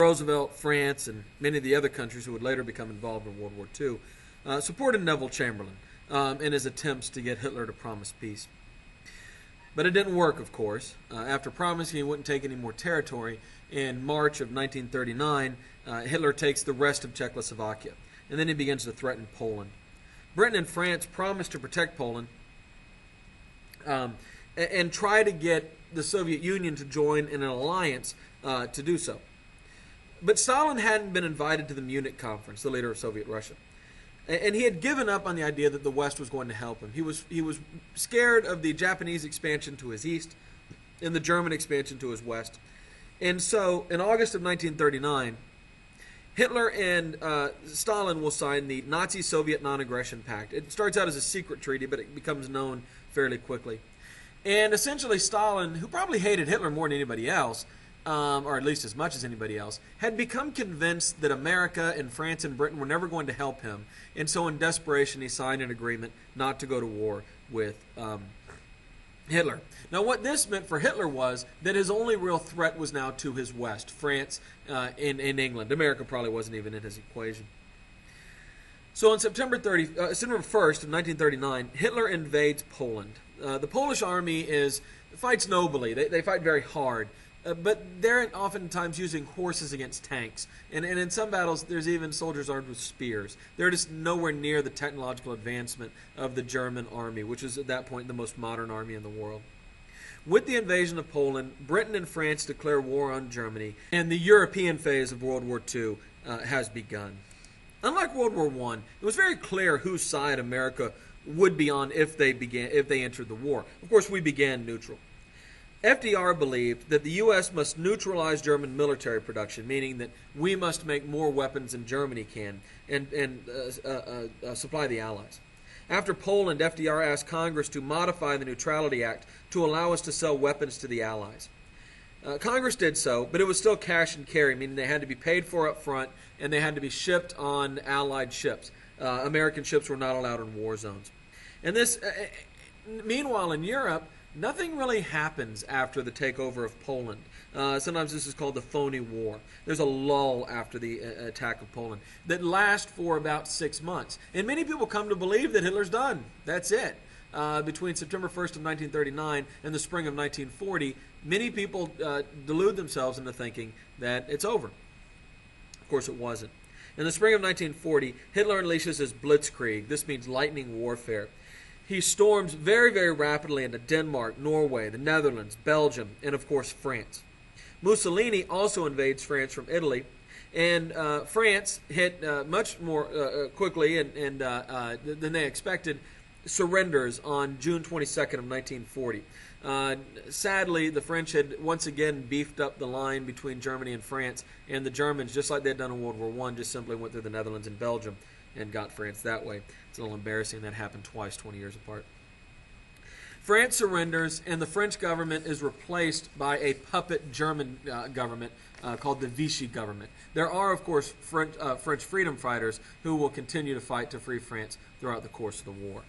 Roosevelt, France, and many of the other countries who would later become involved in World War II supported Neville Chamberlain in his attempts to get Hitler to promise peace. But it didn't work, of course. After promising he wouldn't take any more territory, in March of 1939, Hitler takes the rest of Czechoslovakia, and then he begins to threaten Poland. Britain and France promised to protect Poland and try to get the Soviet Union to join in an alliance to do so. But Stalin hadn't been invited to the Munich conference, the leader of Soviet Russia. And he had given up on the idea that the West was going to help him. He was scared of the Japanese expansion to his east and the German expansion to his west. And so, in August of 1939, Hitler and Stalin will sign the Nazi-Soviet Non-Aggression Pact. It starts out as a secret treaty, but it becomes known fairly quickly. And essentially, Stalin, who probably hated Hitler more than anybody else, or at least as much as anybody else, had become convinced that America and France and Britain were never going to help him. And so in desperation, he signed an agreement not to go to war with Hitler. Now, what this meant for Hitler was that his only real threat was now to his west, France and England. America probably wasn't even in his equation. So on September 1st of 1939, Hitler invades Poland. The Polish army fights nobly. They fight very hard. But they're oftentimes using horses against tanks. And in some battles, there's even soldiers armed with spears. They're just nowhere near the technological advancement of the German army, which is at that point the most modern army in the world. With the invasion of Poland, Britain and France declare war on Germany, and the European phase of World War II has begun. Unlike World War I, it was very clear whose side America would be on if they entered the war. Of course, we began neutral. FDR believed that the U.S. must neutralize German military production, meaning that we must make more weapons than Germany can and supply the Allies. After Poland, FDR asked Congress to modify the Neutrality Act to allow us to sell weapons to the Allies. Congress did so, but it was still cash and carry, meaning they had to be paid for up front and they had to be shipped on Allied ships. American ships were not allowed in war zones. And meanwhile, in Europe, nothing really happens after the takeover of Poland. Sometimes this is called the phony war. There's a lull after the attack of Poland that lasts for about 6 months. And many people come to believe that Hitler's done. That's it. Between September 1st of 1939 and the spring of 1940, many people delude themselves into thinking that it's over. Of course, it wasn't. In the spring of 1940, Hitler unleashes his Blitzkrieg. This means lightning warfare. He storms very, very rapidly into Denmark, Norway, the Netherlands, Belgium, and of course France. Mussolini also invades France from Italy, and France hit much more quickly than they expected, surrenders on June 22nd of 1940. Sadly, the French had once again beefed up the line between Germany and France, and the Germans, just like they had done in World War I, just simply went through the Netherlands and Belgium and got France that way. It's a little embarrassing that happened twice, 20 years apart. France surrenders, and the French government is replaced by a puppet German government called the Vichy government. There are, of course, French freedom fighters who will continue to fight to free France throughout the course of the war.